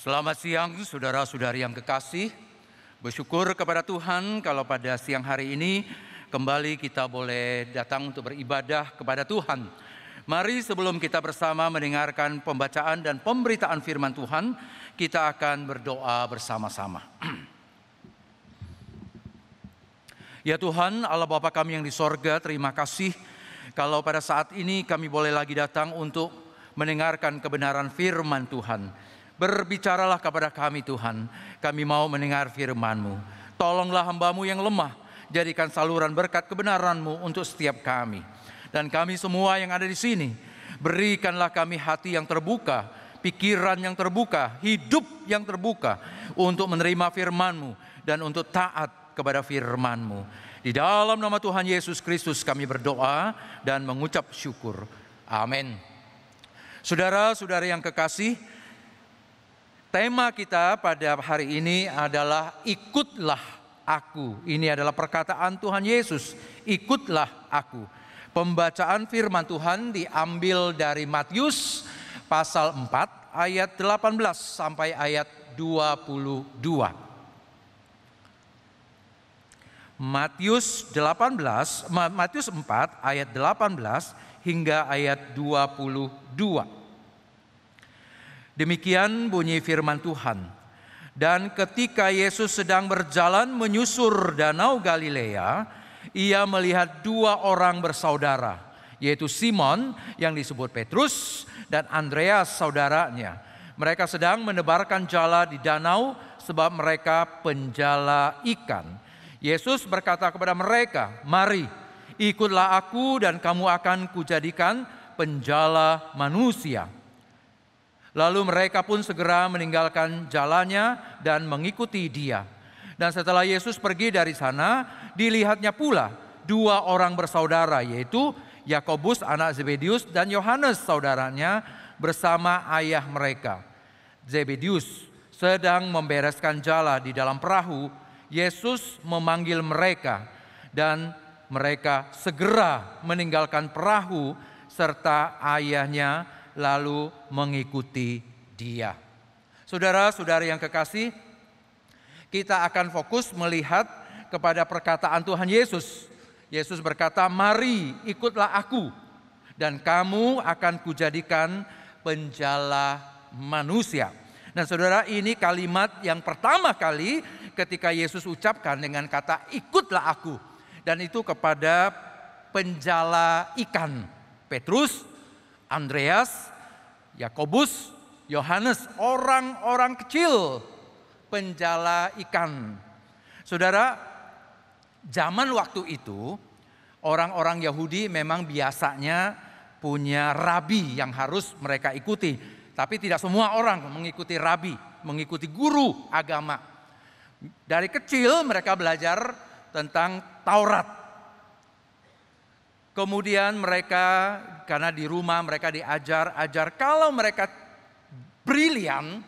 Selamat siang saudara-saudari yang kekasih. Bersyukur kepada Tuhan kalau pada siang hari ini kembali kita boleh datang untuk beribadah kepada Tuhan. Mari sebelum kita bersama mendengarkan pembacaan dan pemberitaan firman Tuhan, kita akan berdoa bersama-sama. Ya Tuhan, Allah Bapa kami yang di sorga, terima kasih kalau pada saat ini kami boleh lagi datang untuk mendengarkan kebenaran firman Tuhan. Berbicaralah kepada kami Tuhan, kami mau mendengar firman-Mu. Tolonglah hamba-Mu yang lemah, jadikan saluran berkat kebenaran-Mu untuk setiap kami. Dan kami semua yang ada di sini, berikanlah kami hati yang terbuka, pikiran yang terbuka, hidup yang terbuka untuk menerima firman-Mu dan untuk taat kepada firman-Mu. Di dalam nama Tuhan Yesus Kristus kami berdoa dan mengucap syukur. Amin. Saudara-saudari yang kekasih, tema kita pada hari ini adalah ikutlah aku. Ini adalah perkataan Tuhan Yesus, ikutlah aku. Pembacaan firman Tuhan diambil dari Matius pasal 4 ayat 18 sampai ayat 22. Matius 4 ayat 18 hingga ayat 22. Demikian bunyi firman Tuhan. Dan ketika Yesus sedang berjalan menyusur danau Galilea, ia melihat dua orang bersaudara, yaitu Simon yang disebut Petrus dan Andreas saudaranya. Mereka sedang menebarkan jala di danau sebab mereka penjala ikan. Yesus berkata kepada mereka, "Mari, ikutlah aku dan kamu akan kujadikan penjala manusia." Lalu mereka pun segera meninggalkan jalannya dan mengikuti Dia. Dan setelah Yesus pergi dari sana, dilihatnya pula dua orang bersaudara, yaitu Yakobus anak Zebedius dan Yohanes saudaranya bersama ayah mereka. Zebedius sedang membereskan jala di dalam perahu. Yesus memanggil mereka dan mereka segera meninggalkan perahu serta ayahnya lalu mengikuti Dia. Saudara-saudari yang kekasih, kita akan fokus melihat kepada perkataan Tuhan Yesus. Yesus berkata, "Mari ikutlah aku dan kamu akan kujadikan penjala manusia." Dan saudara, ini kalimat yang pertama kali ketika Yesus ucapkan dengan kata ikutlah aku. Dan itu kepada penjala ikan, Petrus, Andreas, Yakobus, Yohanes, orang-orang kecil penjala ikan. Saudara, zaman waktu itu orang-orang Yahudi memang biasanya punya rabi yang harus mereka ikuti. Tapi tidak semua orang mengikuti rabi, mengikuti guru agama. Dari kecil mereka belajar tentang Taurat. Kemudian mereka, karena di rumah mereka diajar kalau mereka brilian,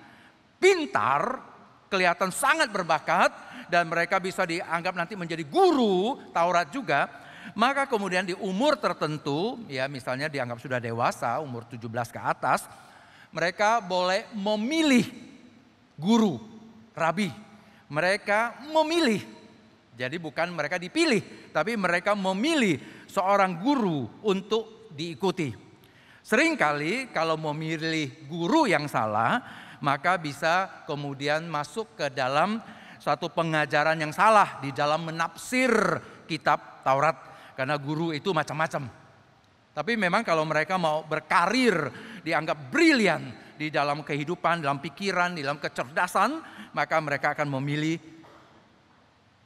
pintar, kelihatan sangat berbakat, dan mereka bisa dianggap nanti menjadi guru Taurat juga, maka kemudian di umur tertentu, ya misalnya dianggap sudah dewasa, umur 17 ke atas, mereka boleh memilih guru, rabi. Mereka memilih, jadi bukan mereka dipilih, tapi mereka memilih seorang guru untuk diikuti. Seringkali kalau memilih guru yang salah, maka bisa kemudian masuk ke dalam satu pengajaran yang salah di dalam menafsir kitab Taurat. Karena guru itu macam-macam. Tapi memang kalau mereka mau berkarir, dianggap brilian di dalam kehidupan, dalam pikiran, di dalam kecerdasan, maka mereka akan memilih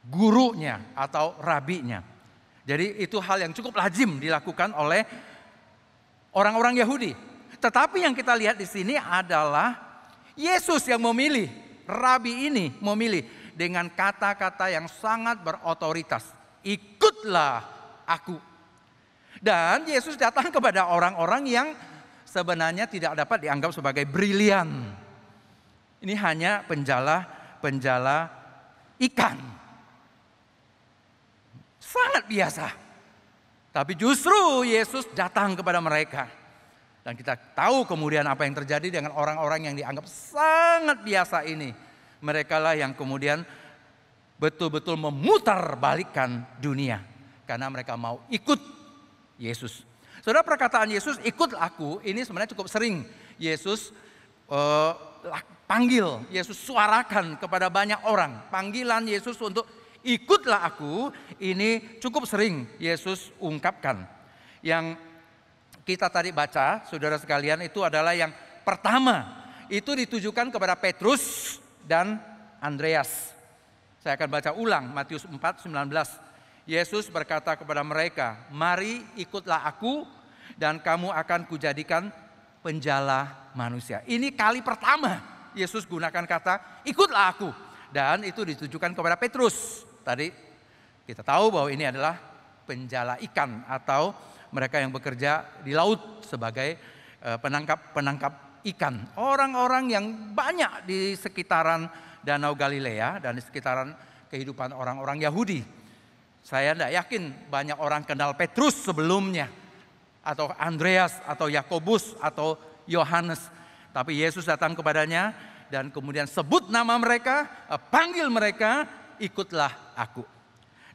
gurunya atau rabinya. Jadi itu hal yang cukup lazim dilakukan oleh orang-orang Yahudi. Tetapi yang kita lihat di sini adalah Yesus yang memilih, rabi ini memilih dengan kata-kata yang sangat berotoritas. Ikutlah aku. Dan Yesus datang kepada orang-orang yang sebenarnya tidak dapat dianggap sebagai brilian. Ini hanya penjala ikan. Sangat biasa. Tapi justru Yesus datang kepada mereka. Dan kita tahu kemudian apa yang terjadi dengan orang-orang yang dianggap sangat biasa ini. Mereka lah yang kemudian betul-betul memutarbalikkan dunia. Karena mereka mau ikut Yesus. Saudara, perkataan Yesus ikutlah aku ini sebenarnya cukup sering Yesus panggil, Yesus suarakan kepada banyak orang. Panggilan Yesus untuk ikutlah aku ini cukup sering Yesus ungkapkan. Yang kita tadi baca, saudara sekalian, itu adalah yang pertama. Itu ditujukan kepada Petrus dan Andreas. Saya akan baca ulang Matius 4:19. Yesus berkata kepada mereka, mari ikutlah aku dan kamu akan kujadikan penjala manusia. Ini kali pertama Yesus gunakan kata ikutlah aku. Dan itu ditujukan kepada Petrus. Tadi kita tahu bahwa ini adalah penjala ikan atau mereka yang bekerja di laut sebagai penangkap ikan. Orang-orang yang banyak di sekitaran Danau Galilea dan di sekitaran kehidupan orang-orang Yahudi. Saya tidak yakin banyak orang kenal Petrus sebelumnya. Atau Andreas atau Yakobus atau Yohanes. Tapi Yesus datang kepadanya dan kemudian sebut nama mereka, panggil mereka, ikutlah aku.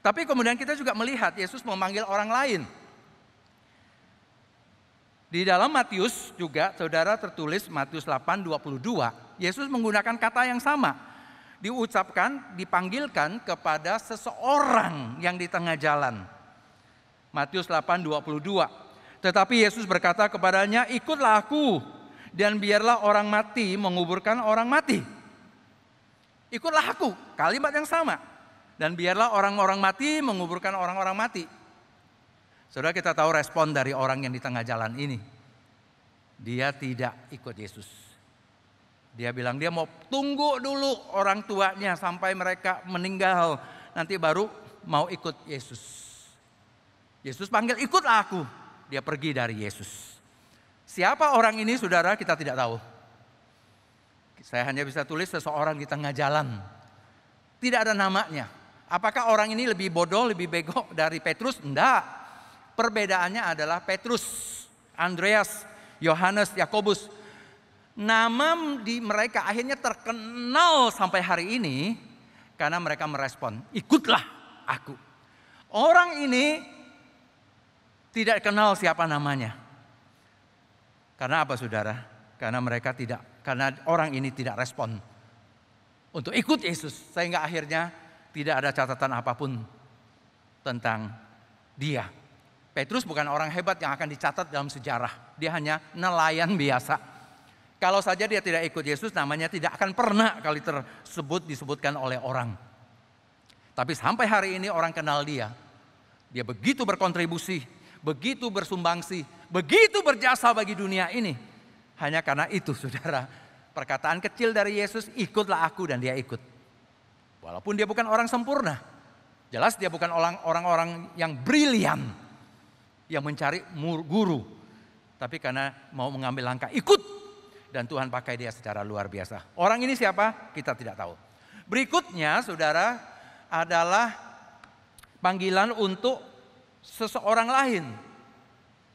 Tapi kemudian kita juga melihat Yesus memanggil orang lain. Di dalam Matius juga, saudara, tertulis Matius 8:22, Yesus menggunakan kata yang sama. Diucapkan, dipanggilkan kepada seseorang yang di tengah jalan. Matius 8:22. Tetapi Yesus berkata kepadanya, ikutlah aku dan biarlah orang mati menguburkan orang mati. Ikutlah aku, kalimat yang sama. Dan biarlah orang-orang mati menguburkan orang-orang mati. Saudara, kita tahu respon dari orang yang di tengah jalan ini. Dia tidak ikut Yesus. Dia bilang dia mau tunggu dulu orang tuanya sampai mereka meninggal. Nanti baru mau ikut Yesus. Yesus panggil, ikutlah aku. Dia pergi dari Yesus. Siapa orang ini, saudara, kita tidak tahu. Saya hanya bisa tulis seseorang di tengah jalan. Tidak ada namanya. Apakah orang ini lebih bodoh, lebih bego dari Petrus? Enggak. Perbedaannya adalah Petrus, Andreas, Yohanes, Yakobus. Nama di mereka akhirnya terkenal sampai hari ini karena mereka merespon, ikutlah aku. Orang ini tidak kenal siapa namanya. Karena apa, saudara? Karena orang ini tidak respon untuk ikut Yesus, sehingga akhirnya tidak ada catatan apapun tentang dia. Petrus bukan orang hebat yang akan dicatat dalam sejarah. Dia hanya nelayan biasa. Kalau saja dia tidak ikut Yesus, namanya tidak akan pernah kali disebutkan oleh orang. Tapi sampai hari ini orang kenal dia. Dia begitu berkontribusi, begitu bersumbangsi, begitu berjasa bagi dunia ini. Hanya karena itu, saudara, perkataan kecil dari Yesus, ikutlah aku, dan dia ikut. Walaupun dia bukan orang sempurna. Jelas dia bukan orang-orang yang brilian, yang mencari guru. Tapi karena mau mengambil langkah ikut, dan Tuhan pakai dia secara luar biasa. Orang ini siapa? Kita tidak tahu. Berikutnya, saudara, adalah panggilan untuk seseorang lain.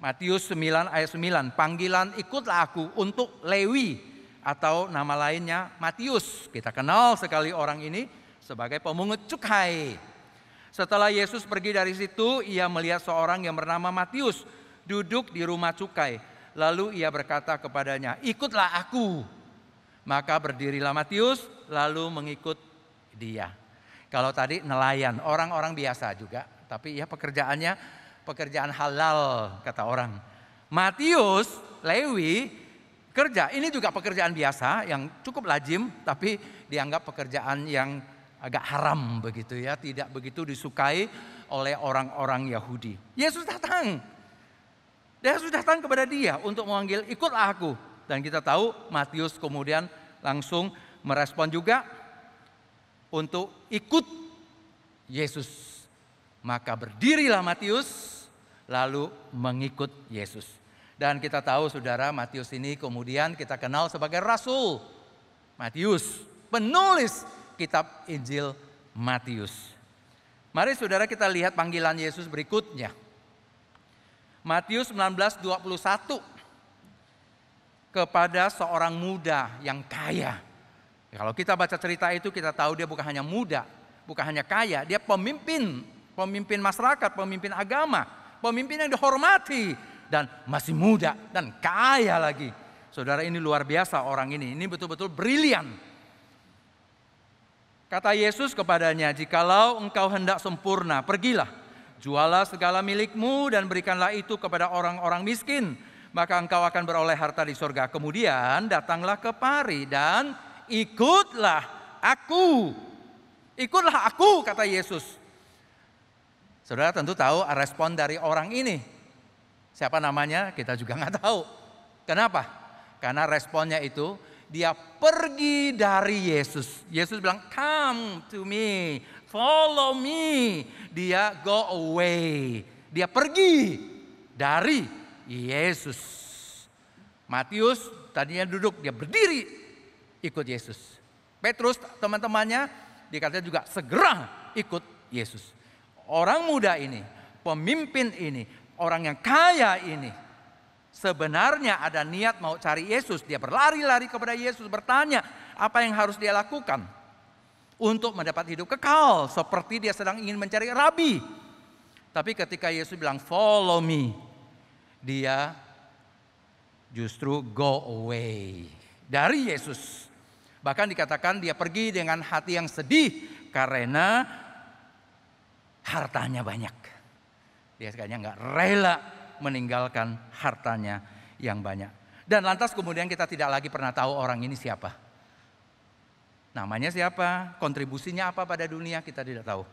Matius 9 ayat 9, panggilan ikutlah aku untuk Lewi, atau nama lainnya Matius. Kita kenal sekali orang ini sebagai pemungut cukai. Setelah Yesus pergi dari situ, ia melihat seorang yang bernama Matius duduk di rumah cukai. Lalu ia berkata kepadanya, ikutlah aku. Maka berdirilah Matius lalu mengikut dia. Kalau tadi nelayan, orang-orang biasa juga. Tapi ya pekerjaannya pekerjaan halal, kata orang. Matius, Lewi, kerja. Ini juga pekerjaan biasa yang cukup lazim, tapi dianggap pekerjaan yang agak haram begitu ya, tidak begitu disukai oleh orang-orang Yahudi. Yesus datang. Yesus datang kepada dia untuk memanggil, ikutlah aku. Dan kita tahu Matius kemudian langsung merespon juga untuk ikut Yesus. Maka berdirilah Matius lalu mengikut Yesus. Dan kita tahu, saudara, Matius ini kemudian kita kenal sebagai Rasul Matius, penulis kitab Injil Matius. Mari saudara kita lihat panggilan Yesus berikutnya. Matius 19:21. kepada seorang muda yang kaya. Kalau kita baca cerita itu kita tahu dia bukan hanya muda, bukan hanya kaya, dia pemimpin masyarakat, pemimpin agama, pemimpin yang dihormati dan masih muda dan kaya lagi. Saudara, ini luar biasa orang ini betul-betul brilian. Kata Yesus kepadanya, "Jikalau engkau hendak sempurna, pergilah, jualah segala milikmu dan berikanlah itu kepada orang-orang miskin, maka engkau akan beroleh harta di surga. Kemudian datanglah kemari dan ikutlah aku." Ikutlah aku, kata Yesus. Saudara tentu tahu respon dari orang ini. Siapa namanya kita juga nggak tahu. Kenapa? Karena responnya itu dia pergi dari Yesus. Yesus bilang, "Come to me, follow me." Dia go away. Dia pergi dari Yesus. Matius tadinya duduk, dia berdiri ikut Yesus. Petrus teman-temannya dikatakan juga segera ikut Yesus. Orang muda ini, pemimpin ini, orang yang kaya ini, sebenarnya ada niat mau cari Yesus. Dia berlari-lari kepada Yesus, bertanya apa yang harus dia lakukan untuk mendapat hidup kekal, seperti dia sedang ingin mencari rabi. Tapi ketika Yesus bilang follow me, dia justru go away dari Yesus. Bahkan dikatakan dia pergi dengan hati yang sedih karena hartanya banyak. Dia kayaknya nggak rela meninggalkan hartanya yang banyak. Dan lantas kemudian kita tidak lagi pernah tahu orang ini siapa. Namanya siapa, kontribusinya apa pada dunia kita tidak tahu.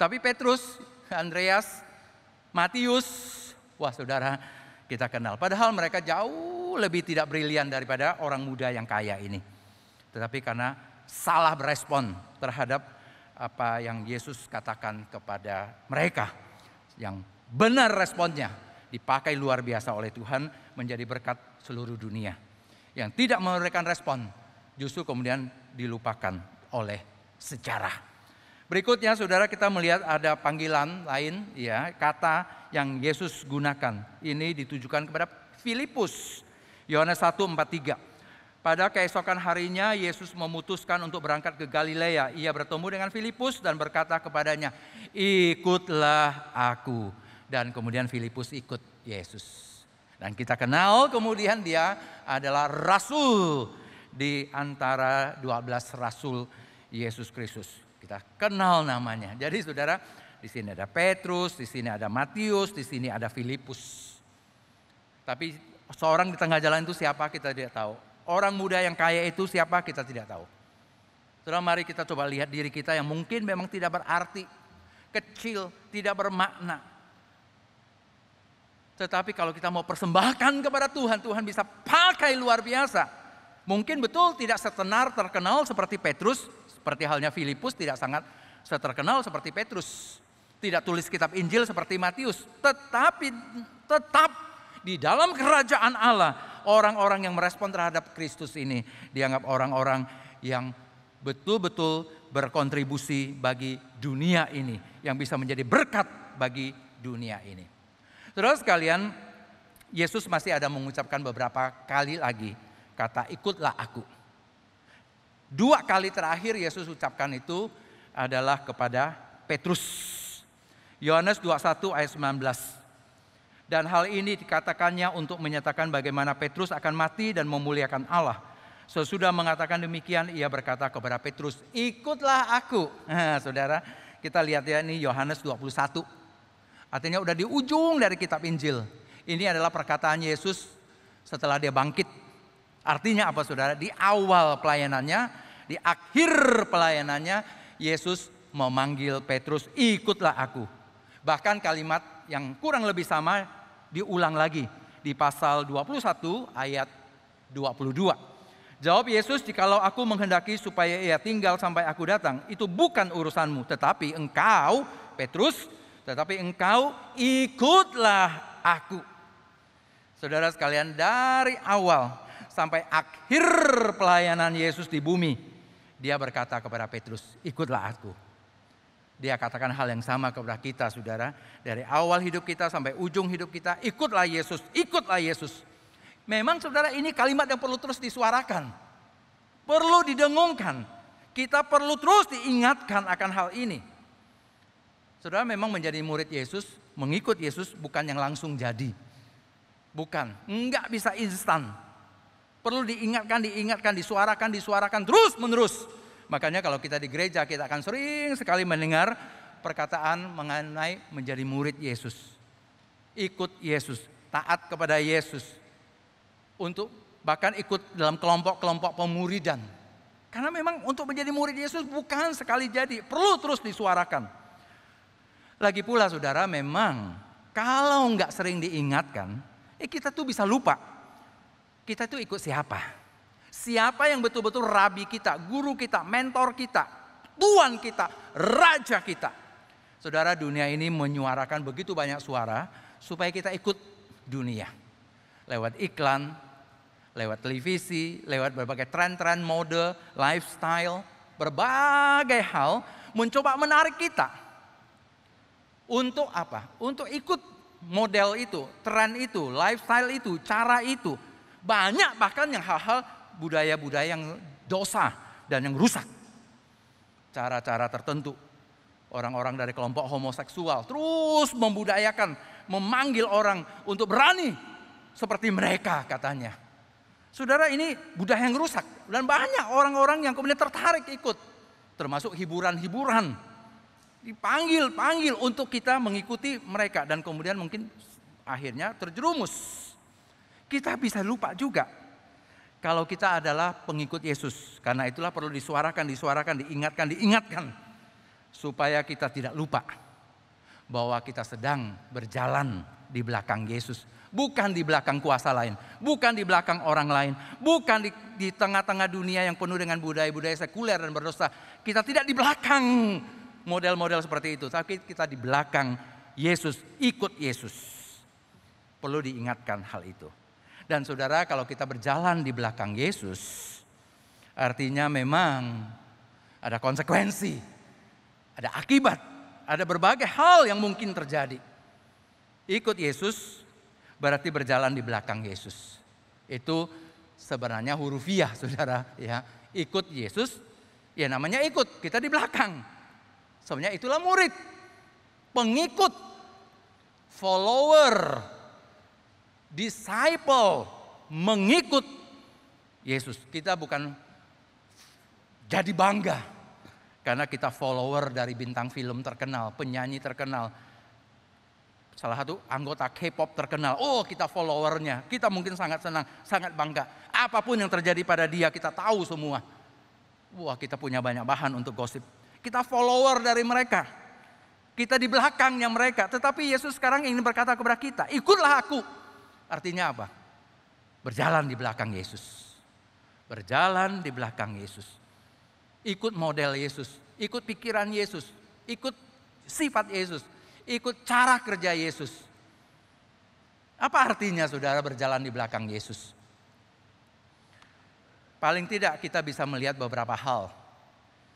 Tapi Petrus, Andreas, Matius, wah saudara kita kenal. Padahal mereka jauh lebih tidak brilian daripada orang muda yang kaya ini. Tetapi karena salah berespon terhadap apa yang Yesus katakan kepada mereka. Yang benar responnya dipakai luar biasa oleh Tuhan menjadi berkat seluruh dunia. Yang tidak memberikan respon justru kemudian dilupakan oleh sejarah. Berikutnya saudara kita melihat ada panggilan lain ya, kata yang Yesus gunakan. Ini ditujukan kepada Filipus. Yohanes 1:43. Pada keesokan harinya Yesus memutuskan untuk berangkat ke Galilea. Ia bertemu dengan Filipus dan berkata kepadanya, "Ikutlah aku." Dan kemudian Filipus ikut Yesus. Dan kita kenal kemudian dia adalah rasul di antara 12 rasul Yesus Kristus. Kita kenal namanya. Jadi saudara, di sini ada Petrus, di sini ada Matius, di sini ada Filipus. Tapi seorang di tengah jalan itu siapa kita tidak tahu. Orang muda yang kaya itu siapa kita tidak tahu. Saudara, mari kita coba lihat diri kita yang mungkin memang tidak berarti, kecil, tidak bermakna. Tetapi kalau kita mau persembahkan kepada Tuhan, Tuhan bisa pakai luar biasa. Mungkin betul tidak setenar terkenal seperti Petrus, seperti halnya Filipus tidak sangat seterkenal seperti Petrus. Tidak tulis kitab Injil seperti Matius, tetapi tetap di dalam kerajaan Allah, orang-orang yang merespon terhadap Kristus ini dianggap orang-orang yang betul-betul berkontribusi bagi dunia ini, yang bisa menjadi berkat bagi dunia ini. Saudara sekalian, Yesus masih ada mengucapkan beberapa kali lagi kata ikutlah aku. 2 kali terakhir Yesus ucapkan itu adalah kepada Petrus. Yohanes 21 ayat 19. Dan hal ini dikatakannya untuk menyatakan bagaimana Petrus akan mati dan memuliakan Allah. Sesudah mengatakan demikian, ia berkata kepada Petrus, "Ikutlah aku." Nah, saudara, kita lihat ya, ini Yohanes 21. Artinya udah di ujung dari kitab Injil. Ini adalah perkataan Yesus setelah dia bangkit. Artinya apa saudara? Di awal pelayanannya, di akhir pelayanannya, Yesus memanggil Petrus, "Ikutlah aku." Bahkan kalimat yang kurang lebih sama diulang lagi di pasal 21 ayat 22. Jawab Yesus, "Jikalau aku menghendaki supaya ia tinggal sampai aku datang, itu bukan urusanmu. Tetapi engkau, Petrus, ikutlah aku." Saudara sekalian, dari awal sampai akhir pelayanan Yesus di bumi, dia berkata kepada Petrus, "Ikutlah aku." Dia katakan hal yang sama kepada kita saudara. Dari awal hidup kita sampai ujung hidup kita, ikutlah Yesus, ikutlah Yesus. Memang saudara, ini kalimat yang perlu terus disuarakan. Perlu didengungkan. Kita perlu terus diingatkan akan hal ini. Saudara, memang menjadi murid Yesus, mengikut Yesus bukan yang langsung jadi. Bukan, enggak bisa instan. Perlu diingatkan, disuarakan terus menerus. Makanya kalau kita di gereja, kita akan sering sekali mendengar perkataan mengenai menjadi murid Yesus. Ikut Yesus, taat kepada Yesus. Untuk bahkan ikut dalam kelompok-kelompok pemuridan. Karena memang untuk menjadi murid Yesus bukan sekali jadi, perlu terus disuarakan. Lagi pula saudara, memang kalau nggak sering diingatkan, kita tuh bisa lupa. Kita tuh ikut siapa? Siapa yang betul-betul rabi kita, guru kita, mentor kita, Tuhan kita, raja kita. Saudara, dunia ini menyuarakan begitu banyak suara supaya kita ikut dunia. Lewat iklan, lewat televisi, lewat berbagai tren-tren mode, lifestyle, berbagai hal mencoba menarik kita. Untuk apa? Untuk ikut model itu, tren itu, lifestyle itu, cara itu. Banyak bahkan yang hal-hal budaya-budaya yang dosa dan yang rusak. Cara-cara tertentu. Orang-orang dari kelompok homoseksual terus membudayakan, memanggil orang untuk berani seperti mereka katanya. Saudara, ini budaya yang rusak dan banyak orang-orang yang kemudian tertarik ikut. Termasuk hiburan-hiburan. Dipanggil untuk kita mengikuti mereka dan kemudian mungkin akhirnya terjerumus. Kita bisa lupa juga kalau kita adalah pengikut Yesus. Karena itulah perlu disuarakan, diingatkan. Supaya kita tidak lupa bahwa kita sedang berjalan di belakang Yesus. Bukan di belakang kuasa lain, bukan di belakang orang lain, bukan di tengah-tengah dunia yang penuh dengan budaya-budaya sekuler dan berdosa. Kita tidak di belakang model-model seperti itu, tapi kita di belakang Yesus, ikut Yesus. Perlu diingatkan hal itu. Dan saudara, kalau kita berjalan di belakang Yesus, artinya memang ada konsekuensi, ada akibat, ada berbagai hal yang mungkin terjadi. Ikut Yesus berarti berjalan di belakang Yesus. Itu sebenarnya hurufiah saudara. Ya. Ikut Yesus, ya namanya ikut, kita di belakang. Sebenarnya itulah murid, pengikut, follower, disciple, mengikut Yesus. Kita bukan jadi bangga karena kita follower dari bintang film terkenal, penyanyi terkenal. Salah satu anggota K-pop terkenal. Oh, kita followernya. Kita mungkin sangat senang, sangat bangga. Apapun yang terjadi pada dia kita tahu semua. Wah, kita punya banyak bahan untuk gosip. Kita follower dari mereka. Kita di belakangnya mereka. Tetapi Yesus sekarang ingin berkata kepada kita, ikutlah aku. Artinya apa? Berjalan di belakang Yesus. Berjalan di belakang Yesus. Ikut model Yesus. Ikut pikiran Yesus. Ikut sifat Yesus. Ikut cara kerja Yesus. Apa artinya saudara berjalan di belakang Yesus? Paling tidak kita bisa melihat beberapa hal.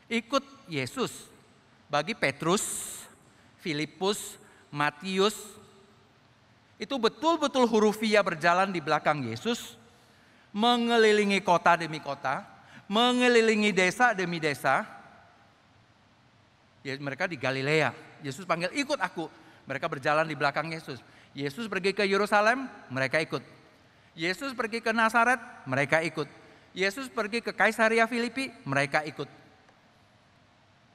Ikut Yesus bagi Petrus, Filipus, Matius, itu betul-betul hurufiah berjalan di belakang Yesus, mengelilingi kota demi kota, mengelilingi desa demi desa. Ya, mereka di Galilea. Yesus panggil, ikut aku. Mereka berjalan di belakang Yesus. Yesus pergi ke Yerusalem, mereka ikut. Yesus pergi ke Nazaret, mereka ikut. Yesus pergi ke Kaisaria Filipi, mereka ikut.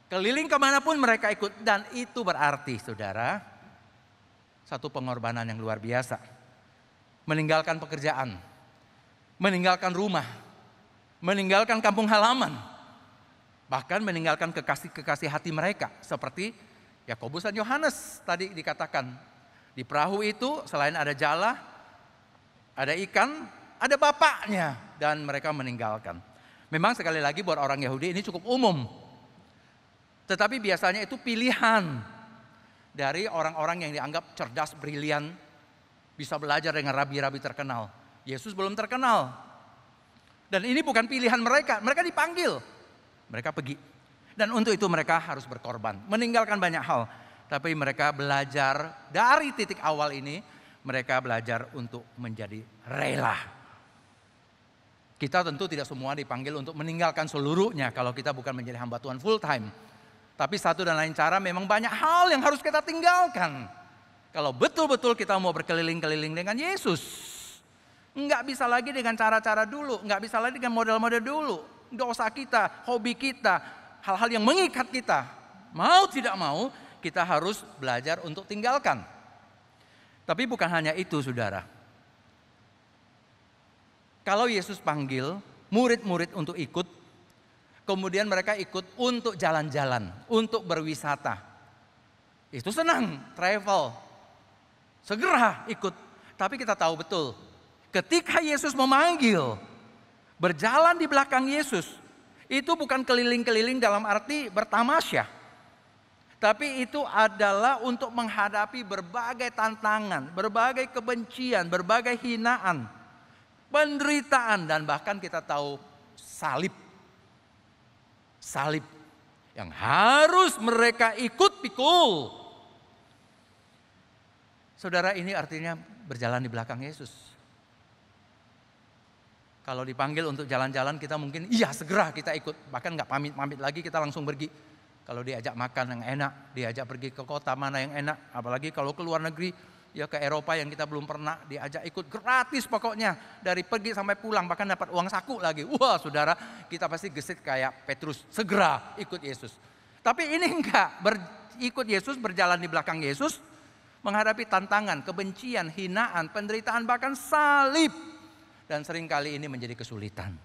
Keliling kemanapun mereka ikut. Dan itu berarti saudara, satu pengorbanan yang luar biasa. Meninggalkan pekerjaan, meninggalkan rumah, meninggalkan kampung halaman. Bahkan meninggalkan kekasih-kekasih hati mereka. Seperti Yakobus dan Yohanes tadi dikatakan. Di perahu itu selain ada jala, ada ikan, ada bapaknya. Dan mereka meninggalkan. Memang sekali lagi buat orang Yahudi ini cukup umum. Tetapi biasanya itu pilihan dari orang-orang yang dianggap cerdas, brilian. Bisa belajar dengan rabi-rabi terkenal. Yesus belum terkenal. Dan ini bukan pilihan mereka, mereka dipanggil. Mereka pergi. Dan untuk itu mereka harus berkorban. Meninggalkan banyak hal. Tapi mereka belajar dari titik awal ini. Mereka belajar untuk menjadi rela. Kita tentu tidak semua dipanggil untuk meninggalkan seluruhnya kalau kita bukan menjadi hamba Tuhan full time. Tapi satu dan lain cara memang banyak hal yang harus kita tinggalkan. Kalau betul-betul kita mau berkeliling-keliling dengan Yesus. Enggak bisa lagi dengan cara-cara dulu, enggak bisa lagi dengan model-model dulu. Dosa kita, hobi kita, hal-hal yang mengikat kita. Mau tidak mau, kita harus belajar untuk tinggalkan. Tapi bukan hanya itu, saudara. Kalau Yesus panggil murid-murid untuk ikut, kemudian mereka ikut untuk jalan-jalan, untuk berwisata. Itu senang, travel. Segera ikut. Tapi kita tahu betul, ketika Yesus memanggil, berjalan di belakang Yesus, itu bukan keliling-keliling dalam arti bertamasya. Tapi itu adalah untuk menghadapi berbagai tantangan, berbagai kebencian, berbagai hinaan, penderitaan, dan bahkan kita tahu salib. Salib yang harus mereka ikut pikul. Saudara, ini artinya berjalan di belakang Yesus. Kalau dipanggil untuk jalan-jalan kita mungkin iya segera kita ikut. Bahkan gak pamit-pamit lagi, kita langsung pergi. Kalau diajak makan yang enak, diajak pergi ke kota mana yang enak. Apalagi kalau ke luar negeri, ya ke Eropa yang kita belum pernah, diajak ikut gratis pokoknya. Dari pergi sampai pulang, bahkan dapat uang saku lagi. Wah saudara, kita pasti gesit kayak Petrus, segera ikut Yesus. Tapi ini enggak, ikut Yesus, berjalan di belakang Yesus, menghadapi tantangan, kebencian, hinaan, penderitaan, bahkan salib. Dan seringkali ini menjadi kesulitan.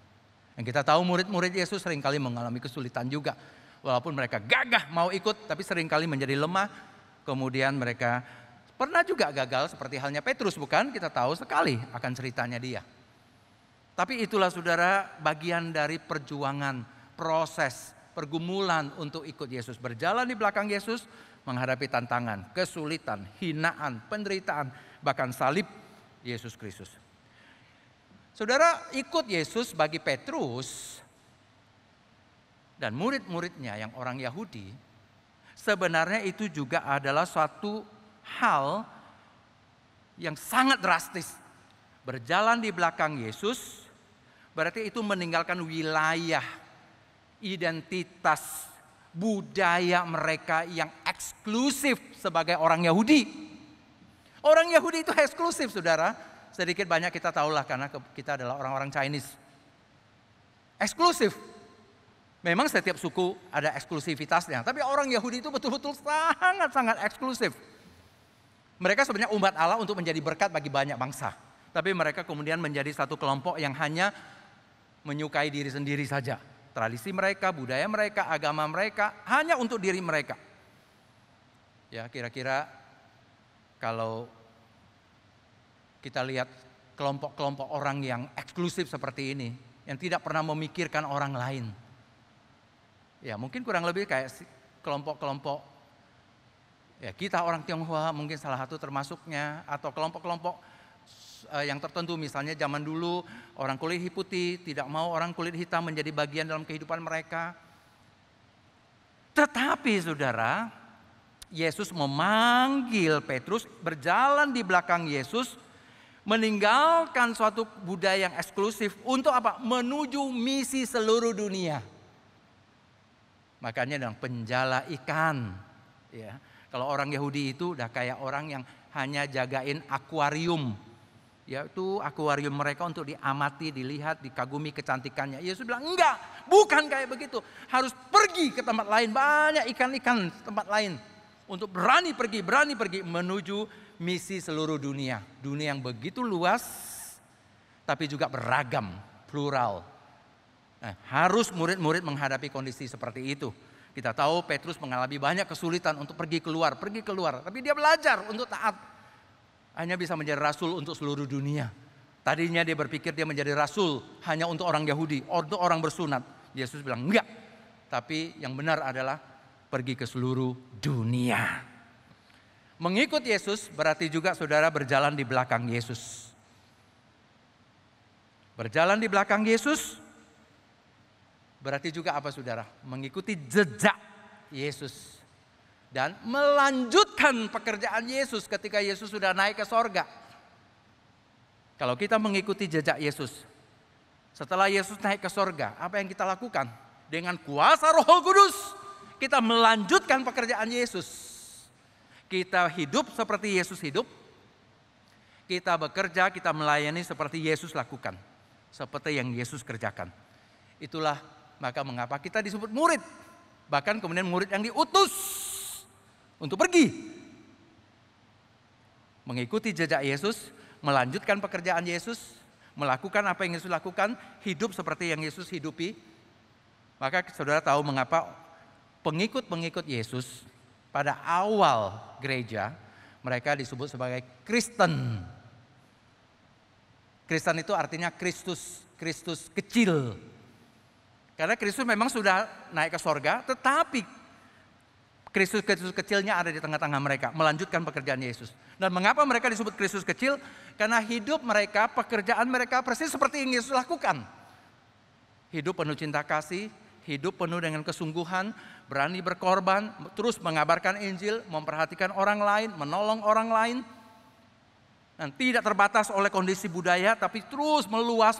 Yang kita tahu murid-murid Yesus seringkali mengalami kesulitan juga. Walaupun mereka gagah mau ikut, tapi seringkali menjadi lemah. Kemudian mereka pernah juga gagal seperti halnya Petrus, bukan? Kita tahu sekali akan ceritanya dia. Tapi itulah saudara bagian dari perjuangan, proses, pergumulan untuk ikut Yesus. Berjalan di belakang Yesus, menghadapi tantangan, kesulitan, hinaan, penderitaan, bahkan salib Yesus Kristus. Saudara, ikut Yesus bagi Petrus dan murid-muridnya yang orang Yahudi, sebenarnya itu juga adalah suatu hal yang sangat drastis. Berjalan di belakang Yesus berarti itu meninggalkan wilayah, identitas, budaya mereka yang eksklusif sebagai orang Yahudi. Orang Yahudi itu eksklusif, saudara. Sedikit banyak kita tahulah karena kita adalah orang-orang Chinese. Eksklusif. Memang setiap suku ada eksklusivitasnya, tapi orang Yahudi itu betul-betul sangat-sangat eksklusif. Mereka sebenarnya umat Allah untuk menjadi berkat bagi banyak bangsa. Tapi mereka kemudian menjadi satu kelompok yang hanya menyukai diri sendiri saja. Tradisi mereka, budaya mereka, agama mereka, hanya untuk diri mereka. Ya, kira-kira kalau kita lihat kelompok-kelompok orang yang eksklusif seperti ini, yang tidak pernah memikirkan orang lain. Ya, mungkin kurang lebih kayak kelompok-kelompok, ya kita orang Tionghoa mungkin salah satu termasuknya, atau kelompok-kelompok yang tertentu, misalnya zaman dulu orang kulit putih tidak mau orang kulit hitam menjadi bagian dalam kehidupan mereka. Tetapi saudara, Yesus memanggil Petrus berjalan di belakang Yesus, meninggalkan suatu budaya yang eksklusif untuk apa? Menuju misi seluruh dunia. Makanya dengan penjala ikan. Ya, kalau orang Yahudi itu udah kayak orang yang hanya jagain akuarium. Yaitu akuarium mereka untuk diamati, dilihat, dikagumi kecantikannya. Yesus bilang enggak, bukan kayak begitu. Harus pergi ke tempat lain, banyak ikan-ikan tempat lain. Untuk berani pergi menuju misi seluruh dunia. Dunia yang begitu luas, tapi juga beragam, plural. Nah, harus murid-murid menghadapi kondisi seperti itu. Kita tahu Petrus mengalami banyak kesulitan untuk pergi keluar. Tapi dia belajar untuk taat. Hanya bisa menjadi rasul untuk seluruh dunia. Tadinya dia berpikir dia menjadi rasul hanya untuk orang Yahudi, untuk orang bersunat. Yesus bilang enggak. Tapi yang benar adalah pergi ke seluruh dunia. Mengikut Yesus berarti juga saudara berjalan di belakang Yesus. Berjalan di belakang Yesus berarti juga apa saudara? Mengikuti jejak Yesus. Dan melanjutkan pekerjaan Yesus ketika Yesus sudah naik ke sorga. Kalau kita mengikuti jejak Yesus, Setelah Yesus naik ke sorga, apa yang kita lakukan? Dengan kuasa Roh Kudus, kita melanjutkan pekerjaan Yesus. Kita hidup seperti Yesus hidup. Kita bekerja, kita melayani seperti Yesus lakukan. Seperti yang Yesus kerjakan. Itulah maka mengapa kita disebut murid. Bahkan kemudian murid yang diutus untuk pergi. Mengikuti jejak Yesus, melanjutkan pekerjaan Yesus, melakukan apa yang Yesus lakukan, hidup seperti yang Yesus hidupi. Maka saudara tahu mengapa pengikut-pengikut Yesus pada awal gereja, mereka disebut sebagai Kristen. Kristen itu artinya Kristus, Kristus kecil. Karena Kristus memang sudah naik ke sorga, tetapi Kristus kecilnya ada di tengah-tengah mereka, melanjutkan pekerjaan Yesus. Dan mengapa mereka disebut Kristus kecil? Karena hidup mereka, pekerjaan mereka persis seperti yang Yesus lakukan. Hidup penuh cinta kasih, hidup penuh dengan kesungguhan, berani berkorban, terus mengabarkan Injil, memperhatikan orang lain, menolong orang lain. Dan tidak terbatas oleh kondisi budaya, tapi terus meluas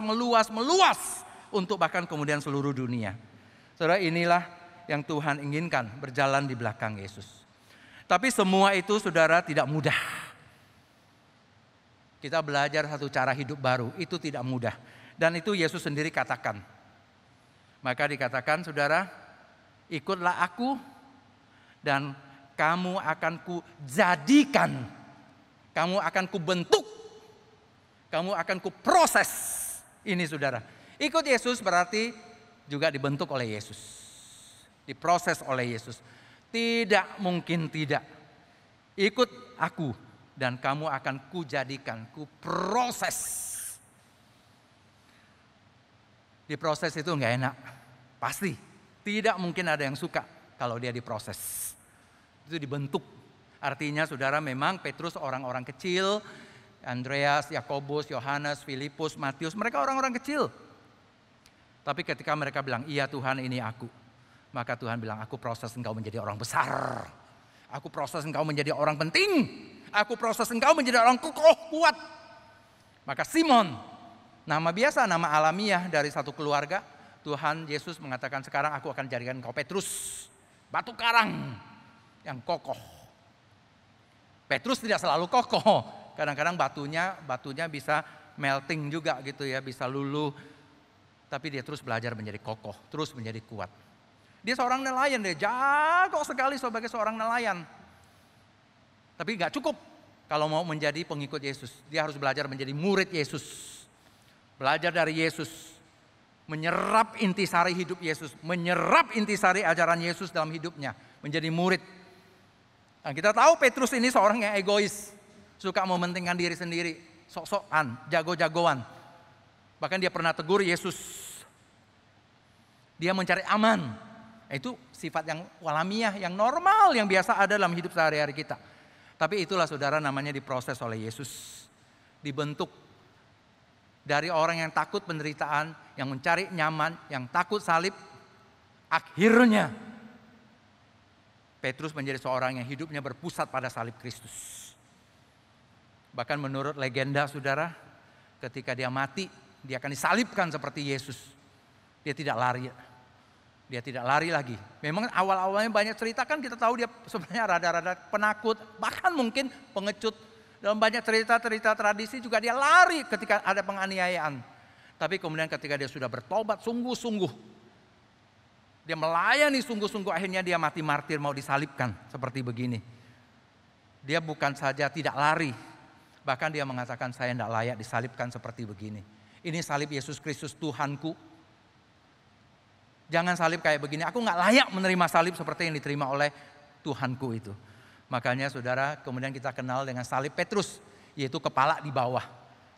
untuk bahkan kemudian seluruh dunia. Saudara, inilah yang Tuhan inginkan berjalan di belakang Yesus. Tapi semua itu saudara tidak mudah. Kita belajar satu cara hidup baru, itu tidak mudah. Dan itu Yesus sendiri katakan. Maka dikatakan saudara, ikutlah aku dan kamu akan kujadikan. Kamu akan kubentuk. Kamu akan kuproses. Ini saudara. Ikut Yesus berarti juga dibentuk oleh Yesus. Diproses oleh Yesus. Tidak mungkin tidak. Ikut aku dan kamu akan kujadikan, kuproses. Diproses itu enggak enak. Pasti. Tidak mungkin ada yang suka kalau dia diproses. Itu dibentuk. Artinya saudara memang Petrus orang-orang kecil. Andreas, Yakobus, Yohanes, Filipus, Matius. Mereka orang-orang kecil. Tapi ketika mereka bilang, iya Tuhan ini aku. Maka Tuhan bilang, aku proses engkau menjadi orang besar. Aku proses engkau menjadi orang penting. Aku proses engkau menjadi orang kokoh, kuat. Maka Simon, nama biasa, nama alamiah dari satu keluarga. Tuhan Yesus mengatakan, sekarang aku akan jadikan engkau Petrus. Batu karang yang kokoh. Petrus tidak selalu kokoh. Kadang-kadang batunya bisa melting juga gitu ya, bisa luluh. Tapi dia terus belajar menjadi kokoh, terus menjadi kuat. Dia seorang nelayan, dia jago sekali sebagai seorang nelayan. Tapi gak cukup kalau mau menjadi pengikut Yesus. Dia harus belajar menjadi murid Yesus. Belajar dari Yesus. Menyerap intisari hidup Yesus. Menyerap intisari ajaran Yesus dalam hidupnya. Menjadi murid. Dan kita tahu Petrus ini seorang yang egois. Suka mementingkan diri sendiri. Sok-sokan, jago-jagoan. Bahkan dia pernah tegur Yesus. Dia mencari aman. Itu sifat yang walamiah, yang normal, yang biasa ada dalam hidup sehari-hari kita. Tapi itulah saudara namanya diproses oleh Yesus. Dibentuk dari orang yang takut penderitaan, yang mencari nyaman, yang takut salib. Akhirnya Petrus menjadi seorang yang hidupnya berpusat pada salib Kristus. Bahkan menurut legenda saudara, ketika dia mati, dia akan disalibkan seperti Yesus. Dia tidak lari. Dia tidak lari lagi. Memang awal-awalnya banyak cerita kan kita tahu dia sebenarnya rada-rada penakut. Bahkan mungkin pengecut. Dalam banyak cerita-cerita tradisi juga dia lari ketika ada penganiayaan. Tapi kemudian ketika dia sudah bertobat sungguh-sungguh. Dia melayani sungguh-sungguh, akhirnya dia mati martir mau disalibkan seperti begini. Dia bukan saja tidak lari. Bahkan dia mengatakan saya tidak layak disalibkan seperti begini. Ini salib Yesus Kristus Tuhanku. Jangan salib kayak begini. Aku gak layak menerima salib seperti yang diterima oleh Tuhanku itu. Makanya saudara kemudian kita kenal dengan salib Petrus. Yaitu kepala di bawah.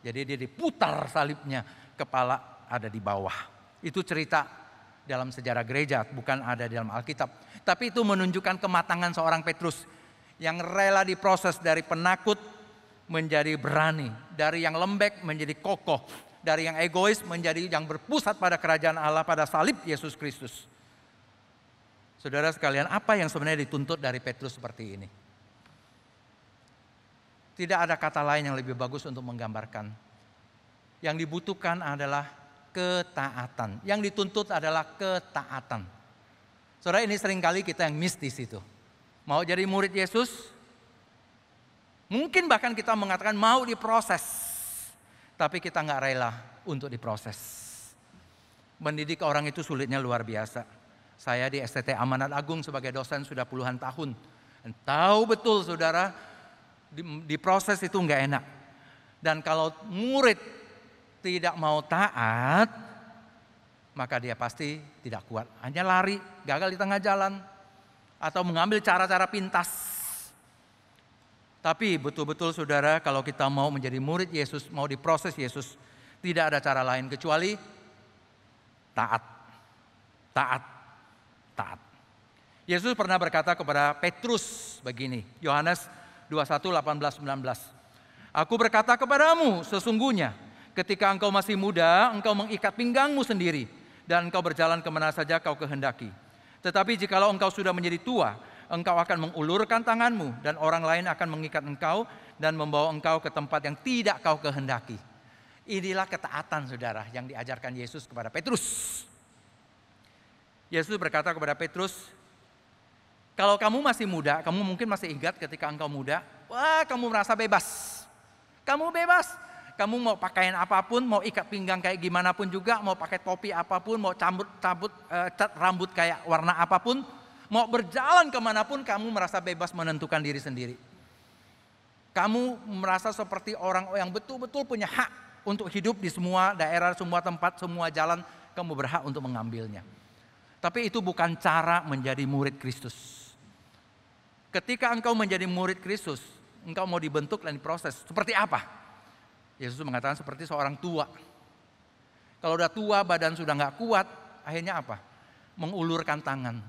Jadi dia diputar salibnya. Kepala ada di bawah. Itu cerita dalam sejarah gereja. Bukan ada di dalam Alkitab. Tapi itu menunjukkan kematangan seorang Petrus. Yang rela diproses dari penakut menjadi berani. Dari yang lembek menjadi kokoh. Dari yang egois menjadi yang berpusat pada kerajaan Allah, pada salib Yesus Kristus. Saudara sekalian, apa yang sebenarnya dituntut dari Petrus seperti ini? Tidak ada kata lain yang lebih bagus untuk menggambarkan. Yang dibutuhkan adalah ketaatan. Yang dituntut adalah ketaatan. Saudara, ini seringkali kita yang miss di situ. Mau jadi murid Yesus, mungkin bahkan kita mengatakan mau diproses, tapi kita nggak rela untuk diproses. Mendidik orang itu sulitnya luar biasa. Saya di STT Amanat Agung sebagai dosen sudah puluhan tahun. Dan tahu betul saudara, diproses itu nggak enak. Dan kalau murid tidak mau taat, maka dia pasti tidak kuat. Hanya lari, gagal di tengah jalan, atau mengambil cara-cara pintas. Tapi betul-betul saudara, kalau kita mau menjadi murid Yesus, mau diproses Yesus, tidak ada cara lain kecuali taat. Taat. Taat. Yesus pernah berkata kepada Petrus begini, Yohanes 21, 18, 19. Aku berkata kepadamu, sesungguhnya ketika engkau masih muda, engkau mengikat pinggangmu sendiri, dan engkau berjalan kemana saja kau kehendaki. Tetapi jikalau engkau sudah menjadi tua, engkau akan mengulurkan tanganmu, dan orang lain akan mengikat engkau, dan membawa engkau ke tempat yang tidak kau kehendaki. Inilah ketaatan saudara yang diajarkan Yesus kepada Petrus. Yesus berkata kepada Petrus, kalau kamu masih muda, kamu mungkin masih ingat ketika engkau muda, wah kamu merasa bebas. Kamu bebas. Kamu mau pakaian apapun, mau ikat pinggang kayak gimana pun juga, mau pakai topi apapun, mau cat rambut kayak warna apapun, mau berjalan kemanapun, kamu merasa bebas menentukan diri sendiri. Kamu merasa seperti orang yang betul-betul punya hak untuk hidup di semua daerah, semua tempat, semua jalan, kamu berhak untuk mengambilnya. Tapi itu bukan cara menjadi murid Kristus. Ketika engkau menjadi murid Kristus, engkau mau dibentuk dan diproses. Seperti apa? Yesus mengatakan seperti seorang tua. Kalau udah tua, badan sudah nggak kuat, akhirnya apa? Mengulurkan tangan.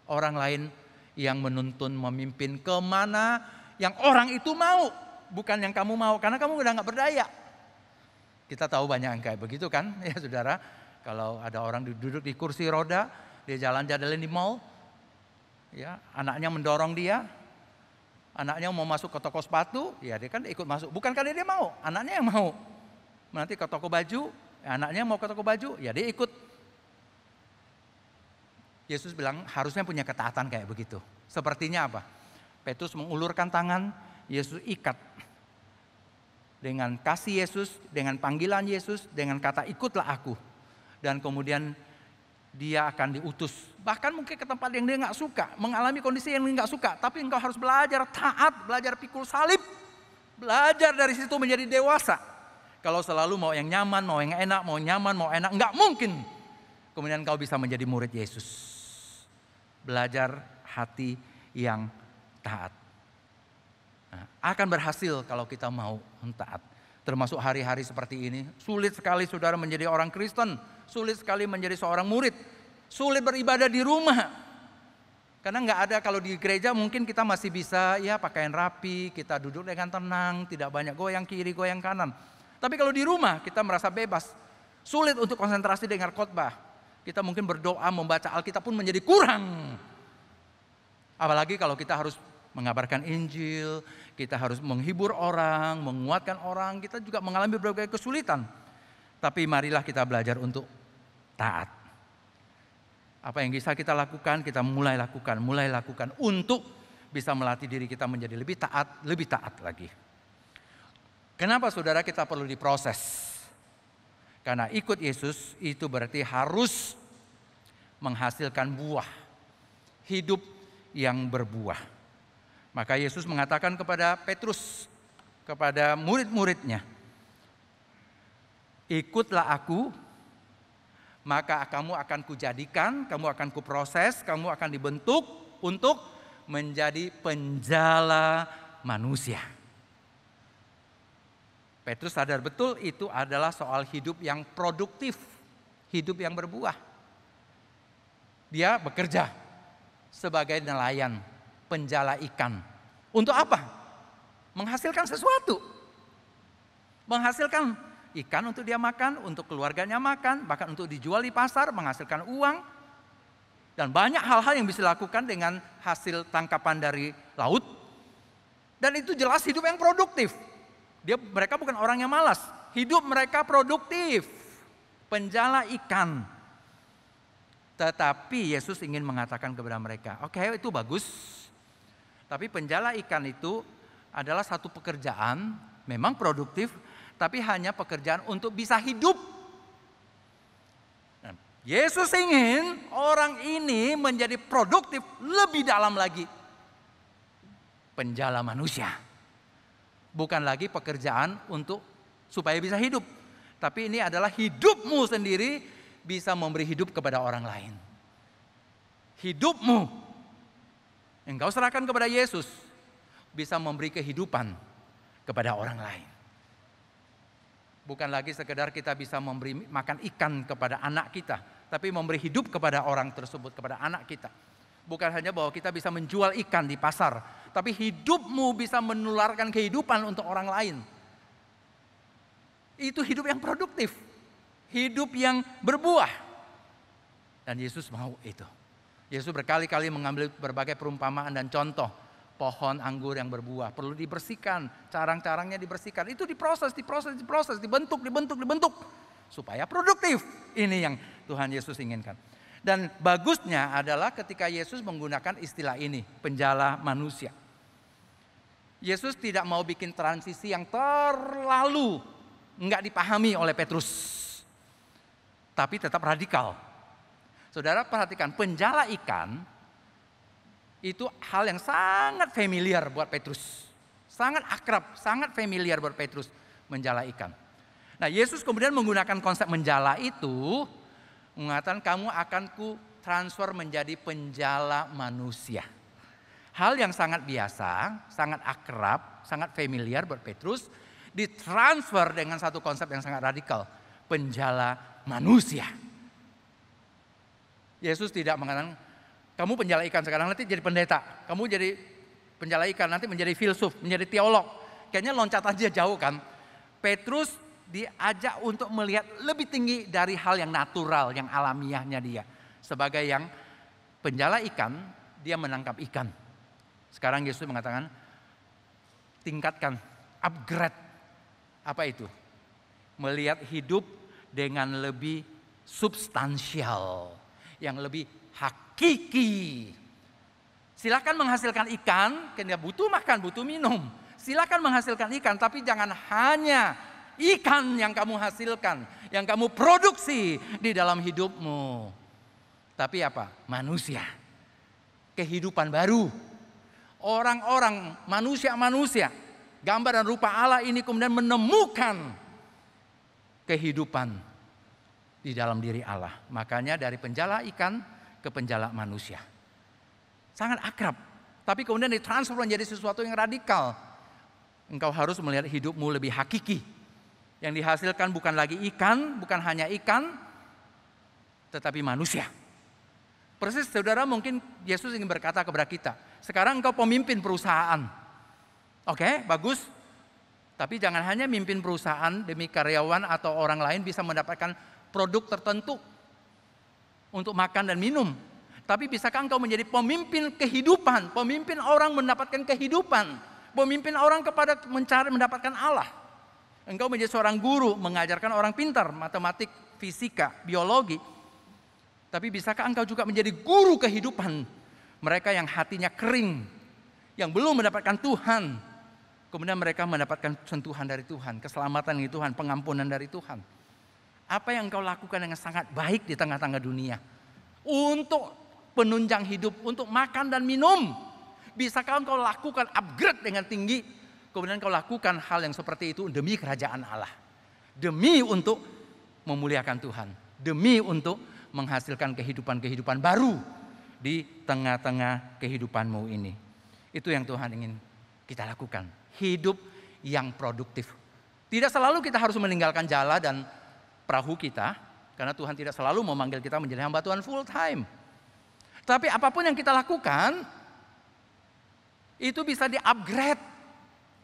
Orang lain yang menuntun, memimpin kemana yang orang itu mau, bukan yang kamu mau, karena kamu udah nggak berdaya. Kita tahu banyak yang kayak begitu kan, ya saudara. Kalau ada orang duduk di kursi roda, dia jalan-jalan di mall, ya anaknya mendorong dia. Anaknya mau masuk ke toko sepatu, ya dia kan ikut masuk. Bukan karena dia mau, anaknya yang mau. Nanti ke toko baju, ya anaknya mau ke toko baju, ya dia ikut. Yesus bilang harusnya punya ketaatan kayak begitu. Sepertinya apa? Petrus mengulurkan tangan, Yesus ikat. Dengan kasih Yesus, dengan panggilan Yesus, dengan kata ikutlah aku. Dan kemudian dia akan diutus. Bahkan mungkin ke tempat yang dia nggak suka, mengalami kondisi yang dia nggak suka. Tapi engkau harus belajar taat, belajar pikul salib, belajar dari situ menjadi dewasa. Kalau selalu mau yang nyaman, mau yang enak, mau nyaman, mau enak, nggak mungkin. Kemudian engkau bisa menjadi murid Yesus. Belajar hati yang taat. Nah, akan berhasil kalau kita mau taat. Termasuk hari-hari seperti ini, sulit sekali saudara menjadi orang Kristen, sulit sekali menjadi seorang murid, sulit beribadah di rumah. Karena nggak ada, kalau di gereja mungkin kita masih bisa ya pakaian rapi, kita duduk dengan tenang, tidak banyak goyang kiri, goyang kanan. Tapi kalau di rumah kita merasa bebas, sulit untuk konsentrasi dengar khotbah. Kita mungkin berdoa, membaca Alkitab pun menjadi kurang. Apalagi kalau kita harus mengabarkan Injil, kita harus menghibur orang, menguatkan orang, kita juga mengalami berbagai kesulitan. Tapi marilah kita belajar untuk taat. Apa yang bisa kita lakukan, kita mulai lakukan untuk bisa melatih diri kita menjadi lebih taat lagi. Kenapa saudara kita perlu diproses? Karena ikut Yesus itu berarti harus menghasilkan buah, hidup yang berbuah. Maka Yesus mengatakan kepada Petrus, kepada murid-muridnya, ikutlah aku, maka kamu akan kujadikan, kamu akan kuproses, kamu akan dibentuk untuk menjadi penjala manusia. Petrus sadar betul itu adalah soal hidup yang produktif, hidup yang berbuah. Dia bekerja sebagai nelayan, penjala ikan. Untuk apa? Menghasilkan sesuatu. Menghasilkan ikan untuk dia makan, untuk keluarganya makan, bahkan untuk dijual di pasar, menghasilkan uang. Dan banyak hal-hal yang bisa dilakukan dengan hasil tangkapan dari laut. Dan itu jelas hidup yang produktif. Mereka bukan orang yang malas. Hidup mereka produktif. penjala ikan. Tetapi Yesus ingin mengatakan kepada mereka, oke, itu bagus. Tapi penjala ikan itu adalah satu pekerjaan, memang produktif, tapi hanya pekerjaan untuk bisa hidup. Nah, Yesus ingin orang ini menjadi produktif lebih dalam lagi. Penjala manusia. Bukan lagi pekerjaan untuk supaya bisa hidup. Tapi ini adalah hidupmu sendiri bisa memberi hidup kepada orang lain. Hidupmu engkau serahkan kepada Yesus, bisa memberi kehidupan kepada orang lain. Bukan lagi sekedar kita bisa memberi makan ikan kepada anak kita, tapi memberi hidup kepada orang tersebut, kepada anak kita. Bukan hanya bahwa kita bisa menjual ikan di pasar, tapi hidupmu bisa menularkan kehidupan untuk orang lain. Itu hidup yang produktif, hidup yang berbuah. Dan Yesus mau itu. Yesus berkali-kali mengambil berbagai perumpamaan dan contoh. Pohon anggur yang berbuah perlu dibersihkan, carang-carangnya dibersihkan. Itu diproses, dibentuk. Supaya produktif. Ini yang Tuhan Yesus inginkan. Dan bagusnya adalah ketika Yesus menggunakan istilah ini, penjala manusia. Yesus tidak mau bikin transisi yang terlalu enggak dipahami oleh Petrus. Tapi tetap radikal. Saudara perhatikan, penjala ikan itu hal yang sangat familiar buat Petrus. Sangat akrab, sangat familiar buat Petrus menjala ikan. Nah, Yesus kemudian menggunakan konsep menjala itu, mengatakan kamu akan ku transfer menjadi penjala manusia. Hal yang sangat biasa, sangat akrab, sangat familiar buat Petrus, ditransfer dengan satu konsep yang sangat radikal, penjala manusia. Yesus tidak mengatakan, kamu penjala ikan sekarang nanti jadi pendeta. Kamu jadi penjala ikan nanti menjadi filsuf, menjadi teolog. Kayaknya loncat aja jauh kan. Petrus diajak untuk melihat lebih tinggi dari hal yang natural, yang alamiahnya dia. Sebagai yang penjala ikan, dia menangkap ikan. Sekarang Yesus mengatakan, tingkatkan, upgrade. Apa itu? Melihat hidup dengan lebih substansial. Yang lebih hakiki. Silakan menghasilkan ikan, karena butuh makan, butuh minum. Silakan menghasilkan ikan, tapi jangan hanya ikan yang kamu hasilkan, yang kamu produksi di dalam hidupmu. Tapi apa? Manusia. Kehidupan baru. Orang-orang, manusia-manusia, gambar dan rupa Allah ini kemudian menemukan kehidupan di dalam diri Allah. Makanya dari penjala ikan ke penjala manusia. Sangat akrab. Tapi kemudian ditransfer menjadi sesuatu yang radikal. Engkau harus melihat hidupmu lebih hakiki. Yang dihasilkan bukan lagi ikan, bukan hanya ikan, tetapi manusia. Persis saudara, mungkin Yesus ingin berkata kepada kita, sekarang engkau pemimpin perusahaan. Oke, bagus. Tapi jangan hanya mimpin perusahaan demi karyawan atau orang lain bisa mendapatkan produk tertentu untuk makan dan minum. Tapi bisakah engkau menjadi pemimpin kehidupan, pemimpin orang mendapatkan kehidupan, pemimpin orang kepada mencari mendapatkan Allah. Engkau menjadi seorang guru mengajarkan orang pintar, matematik, fisika, biologi. Tapi bisakah engkau juga menjadi guru kehidupan mereka yang hatinya kering, yang belum mendapatkan Tuhan. Kemudian mereka mendapatkan sentuhan dari Tuhan, keselamatan dari Tuhan, pengampunan dari Tuhan. Apa yang engkau lakukan dengan sangat baik di tengah-tengah dunia untuk penunjang hidup, untuk makan dan minum. Bisakah engkau lakukan upgrade dengan tinggi? Kemudian engkau lakukan hal yang seperti itu demi kerajaan Allah. Demi untuk memuliakan Tuhan. Demi untuk menghasilkan kehidupan-kehidupan baru di tengah-tengah kehidupanmu ini. Itu yang Tuhan ingin kita lakukan. Hidup yang produktif. Tidak selalu kita harus meninggalkan jala dan perahu kita, karena Tuhan tidak selalu memanggil kita menjadi hamba Tuhan full time. Tapi apapun yang kita lakukan, itu bisa di-upgrade,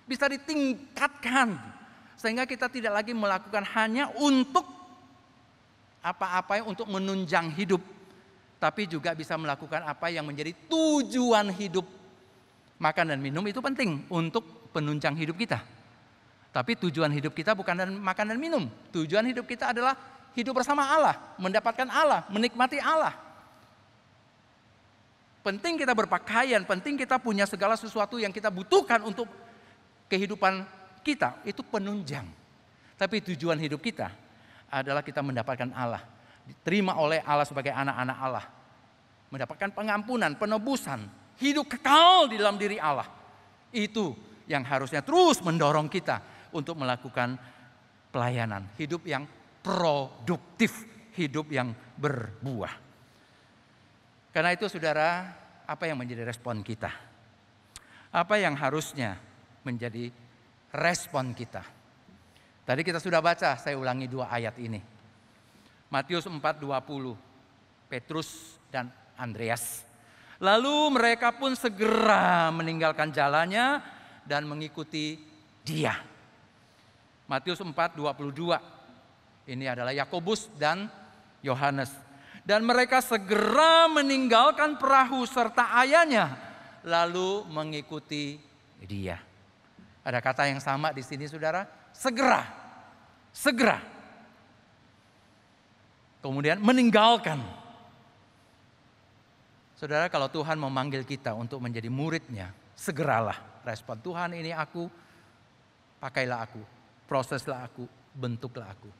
bisa ditingkatkan. Sehingga kita tidak lagi melakukan hanya untuk apa-apa yang untuk menunjang hidup, tapi juga bisa melakukan apa yang menjadi tujuan hidup. Makan dan minum itu penting untuk penunjang hidup kita. Tapi tujuan hidup kita bukan makan dan minum. Tujuan hidup kita adalah hidup bersama Allah, mendapatkan Allah, menikmati Allah. Penting kita berpakaian, penting kita punya segala sesuatu yang kita butuhkan untuk kehidupan kita, itu penunjang. Tapi tujuan hidup kita adalah kita mendapatkan Allah, diterima oleh Allah sebagai anak-anak Allah, mendapatkan pengampunan, penebusan, hidup kekal di dalam diri Allah. Itu yang harusnya terus mendorong kita untuk melakukan pelayanan, hidup yang produktif, hidup yang berbuah. Karena itu saudara, apa yang menjadi respon kita? Apa yang harusnya menjadi respon kita? Tadi kita sudah baca, saya ulangi 2 ayat ini. Matius 4:20, Petrus dan Andreas. Lalu mereka pun segera meninggalkan jalannya dan mengikuti dia. Matius 4:22, ini adalah Yakobus dan Yohanes. Dan mereka segera meninggalkan perahu serta ayahnya, lalu mengikuti dia. Ada kata yang sama di sini saudara, segera, segera. Kemudian meninggalkan. Saudara, kalau Tuhan memanggil kita untuk menjadi muridnya, segeralah respon. Tuhan, ini aku, pakailah aku, proseslah aku, bentuklah aku.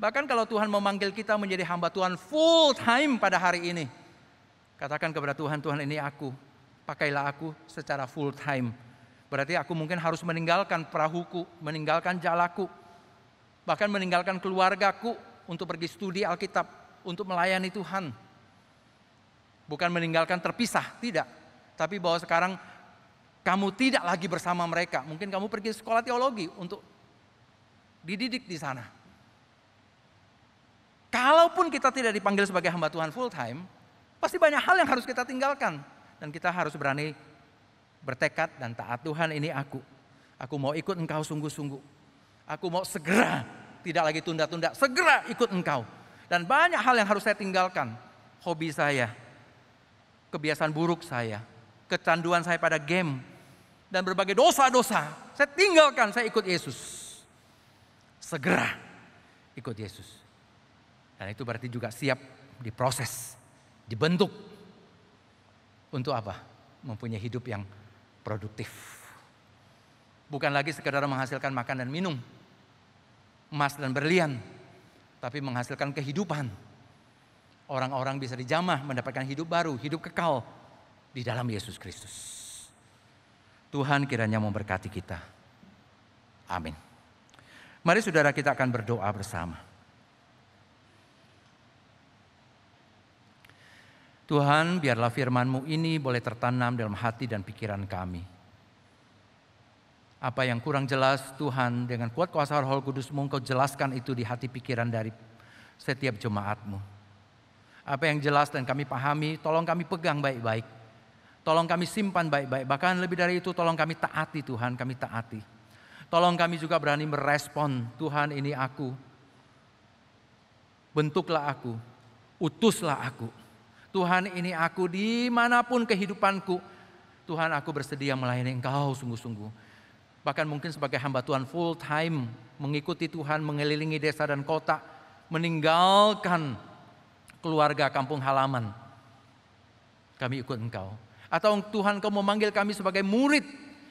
Bahkan kalau Tuhan memanggil kita menjadi hamba Tuhan full time pada hari ini, katakan kepada Tuhan, Tuhan ini aku, pakailah aku secara full time. Berarti aku mungkin harus meninggalkan perahuku, meninggalkan jalaku, bahkan meninggalkan keluargaku untuk pergi studi Alkitab, untuk melayani Tuhan. Bukan meninggalkan terpisah, tidak. Tapi bahwa sekarang kamu tidak lagi bersama mereka. Mungkin kamu pergi sekolah teologi untuk dididik di sana. Kalaupun kita tidak dipanggil sebagai hamba Tuhan full time, pasti banyak hal yang harus kita tinggalkan. Dan kita harus berani bertekad dan taat. Tuhan, ini aku. Aku mau ikut Engkau sungguh-sungguh. Aku mau segera, tidak lagi tunda-tunda, segera ikut Engkau. Dan banyak hal yang harus saya tinggalkan. Hobi saya, kebiasaan buruk saya, kecanduan saya pada game, dan berbagai dosa-dosa. Saya tinggalkan, saya ikut Yesus. Segera ikut Yesus. Dan itu berarti juga siap diproses, dibentuk. Untuk apa? Mempunyai hidup yang produktif. Bukan lagi sekedar menghasilkan makan dan minum, emas dan berlian, tapi menghasilkan kehidupan. Orang-orang bisa dijamah mendapatkan hidup baru, hidup kekal di dalam Yesus Kristus. Tuhan kiranya memberkati kita. Amin. Mari saudara, kita akan berdoa bersama. Tuhan, biarlah firman-Mu ini boleh tertanam dalam hati dan pikiran kami. Apa yang kurang jelas, Tuhan, dengan kuat kuasa Roh Kudus-Mu, Engkau jelaskan itu di hati pikiran dari setiap jemaat-Mu. Apa yang jelas dan kami pahami, tolong kami pegang baik-baik. Tolong kami simpan baik-baik. Bahkan lebih dari itu, tolong kami taati Tuhan, kami taati. Tolong kami juga berani merespon, Tuhan, ini aku. Bentuklah aku, utuslah aku. Tuhan, ini aku dimanapun kehidupanku. Tuhan, aku bersedia melayani Engkau sungguh-sungguh. Bahkan mungkin sebagai hamba Tuhan full time, mengikuti Tuhan, mengelilingi desa dan kota, meninggalkan keluarga kampung halaman. Kami ikut Engkau. Atau Tuhan, Engkau memanggil kami sebagai murid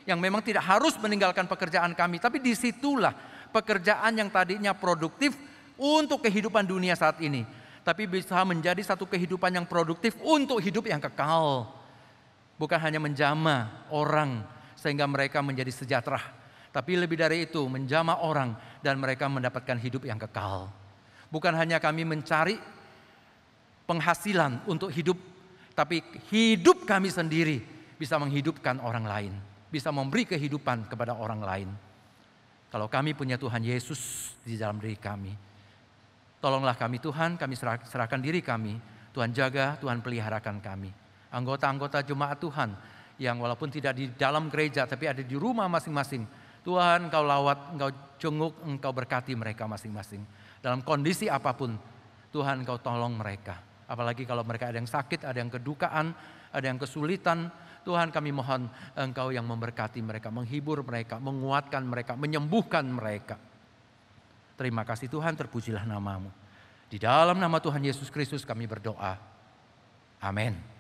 yang memang tidak harus meninggalkan pekerjaan kami. Tapi disitulah pekerjaan yang tadinya produktif untuk kehidupan dunia saat ini, tapi bisa menjadi satu kehidupan yang produktif untuk hidup yang kekal. Bukan hanya menjamah orang sehingga mereka menjadi sejahtera, tapi lebih dari itu menjamah orang dan mereka mendapatkan hidup yang kekal. Bukan hanya kami mencari penghasilan untuk hidup, tapi hidup kami sendiri bisa menghidupkan orang lain, bisa memberi kehidupan kepada orang lain. Kalau kami punya Tuhan Yesus di dalam diri kami, tolonglah kami Tuhan, kami serahkan diri kami. Tuhan jaga, Tuhan peliharakan kami. Anggota-anggota jemaat Tuhan yang walaupun tidak di dalam gereja tapi ada di rumah masing-masing. Tuhan, Engkau lawat, Engkau jenguk, Engkau berkati mereka masing-masing. Dalam kondisi apapun, Tuhan, Engkau tolong mereka. Apalagi kalau mereka ada yang sakit, ada yang kedukaan, ada yang kesulitan. Tuhan, kami mohon Engkau yang memberkati mereka, menghibur mereka, menguatkan mereka, menyembuhkan mereka. Terima kasih Tuhan, terpujilah nama-Mu. Di dalam nama Tuhan Yesus Kristus kami berdoa. Amin.